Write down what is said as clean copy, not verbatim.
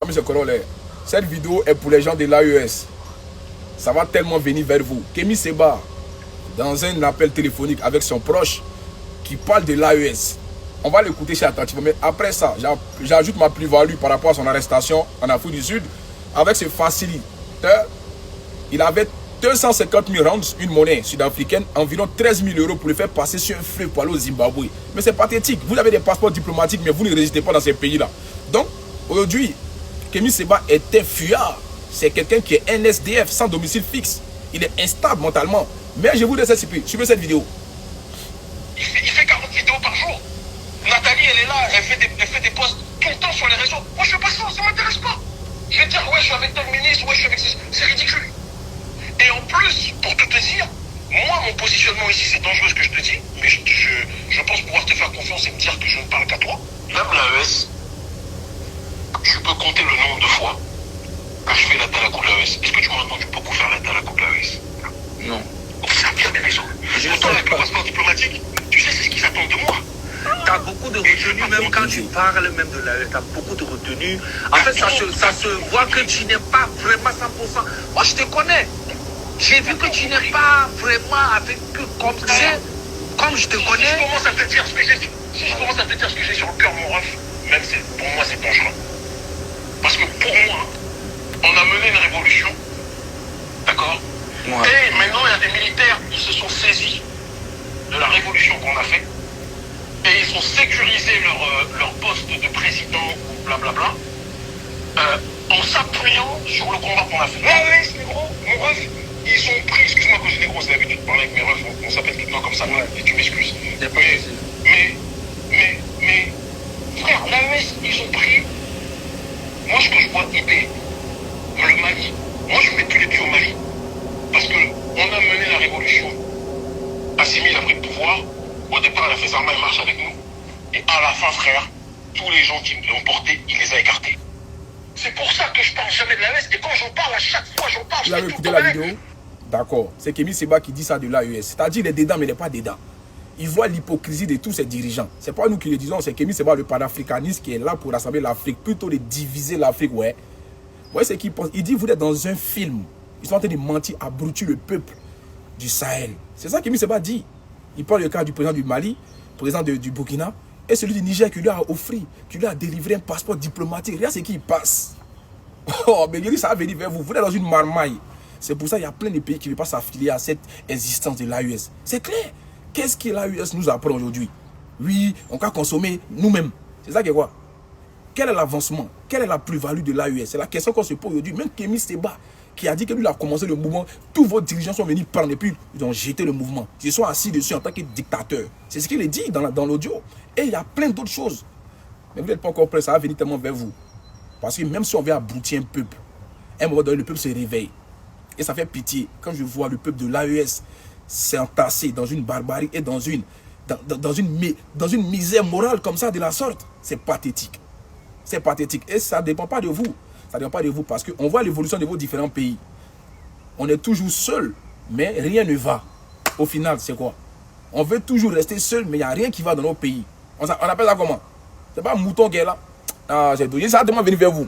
M. Corollaire, cette vidéo est pour les gens de l'AES. Ça va tellement venir vers vous. Kémy Séba, dans un appel téléphonique avec son proche, qui parle de l'AES. On va l'écouter chez attentivement. Mais après ça, j'ajoute ma plus-value par rapport à son arrestation en Afrique du Sud. Avec ce facilitateur, il avait 250 000 rounds, une monnaie sud-africaine, environ 13 000 euros pour le faire passer sur un fleuve pour aller au Zimbabwe. Mais c'est pathétique. Vous avez des passeports diplomatiques, mais vous ne résistez pas dans ces pays-là. Donc, aujourd'hui, Kémy Séba est un fuyard. C'est quelqu'un qui est un SDF sans domicile fixe. Il est instable mentalement. Mais je vous laisse suivre cette vidéo. Il fait 40 vidéos par jour. Nathalie, elle est là, elle fait des posts tout le temps sur les réseaux. Moi, je fais pas ça m'intéresse pas. Je vais dire, ouais, je suis avec tel ministre, ouais, je suis avec... C'est ridicule. Et en plus, pour tout te dire, moi, mon positionnement ici, c'est dangereux ce que je te dis, mais je pense pouvoir te faire confiance et me dire que je ne parle qu'à toi. Même l'AES, je peux compter le nombre de fois que je fais la à la coupe de l'AES. Est-ce que tu m'as entendu beaucoup faire la à la coupe de l'AES? Non. C'est bien des raisons. Pourtant, avec le passeport diplomatique, tu sais, c'est ce qu'ils attendent de moi. Tu as beaucoup de retenue, même quand tu parles même de l'AES, tu as beaucoup de retenue. En fait, ça se voit que tu n'es pas vraiment 100%. Moi, je te connais. J'ai vu que tu n'es pas vraiment avec eux comme je te connais. Si je commence à te dire ce que j'ai sur le cœur, mon ref, même pour moi, c'est dangereux. Parce que pour moi, on a mené une révolution. D'accord? Ouais. Et maintenant, il y a des militaires qui se sont saisis de la révolution qu'on a faite. Et ils ont sécurisé leur poste de président ou blablabla en s'appuyant sur le combat qu'on a fait. Ouais, c'est gros, mon ref, ils ont pris, excuse-moi que j'ai des grosses l'habitude de parler avec mes refs, on s'appelle tout le temps comme ça, et tu m'excuses. Mais, frère, l'AES, ils ont pris, moi ce que je vois aider le Mali, moi je mets tous les pieds au Mali, parce qu'on a mené la révolution, Assimi il a pris le pouvoir. Au départ, elle a fait Zarma, elle marche avec nous. Et à la fin, frère, tous les gens qui l'ont porté, il les a écartés. C'est pour ça que je parle jamais de l'AES. Et quand j'en parle, à chaque fois, j'en parle. Vous avez écouté la vidéo? D'accord. C'est Kémy Séba qui dit ça de l'AES. C'est-à-dire, il est dedans, mais il n'est pas dedans. Il voit l'hypocrisie de tous ses dirigeants. C'est pas nous qui le disons, c'est Kémy Séba, le panafricaniste, qui est là pour rassembler l'Afrique, plutôt de diviser l'Afrique, ouais. Vous voyez ce qu'il pense? Il dit, vous êtes dans un film. Ils sont en train de mentir, abrutir le peuple du Sahel. C'est ça que Kémy Séba dit. Il parle du cas du président du Mali, président du Burkina, et celui du Niger qui lui a offert, qui lui a délivré un passeport diplomatique. Regarde ce qui passe. Oh, mais il dit ça va venir vers vous. Vous êtes dans une marmaille. C'est pour ça qu'il y a plein de pays qui ne veulent pas s'affilier à cette existence de l'AES. C'est clair. Qu'est-ce que l'AES nous apprend aujourd'hui? Oui, on va consommer nous-mêmes. C'est ça qui est quoi? Quel est l'avancement? Quelle est la plus-value de l'AES? C'est la question qu'on se pose aujourd'hui. Même Kémy Séba, qui a dit que lui a commencé le mouvement, tous vos dirigeants sont venus prendre et puis ils ont jeté le mouvement. Ils sont assis dessus en tant que dictateurs. C'est ce qu'il est dit dans l'audio. Et il y a plein d'autres choses. Mais vous n'êtes pas encore prêts, ça va venir tellement vers vous. Parce que même si on veut abrutir un peuple, à un moment donné, le peuple se réveille. Et ça fait pitié. Quand je vois le peuple de l'AES s'entasser dans une barbarie et dans une misère morale comme ça, de la sorte, c'est pathétique. C'est pathétique. Et ça ne dépend pas de vous. Ça ne dépend pas de vous parce qu'on voit l'évolution de vos différents pays. On est toujours seul, mais rien ne va. Au final, c'est quoi? On veut toujours rester seul, mais il n'y a rien qui va dans nos pays. On appelle ça comment? C'est pas un mouton qui est là. Ah, c'est tout. Ça va tellement venir vers vous.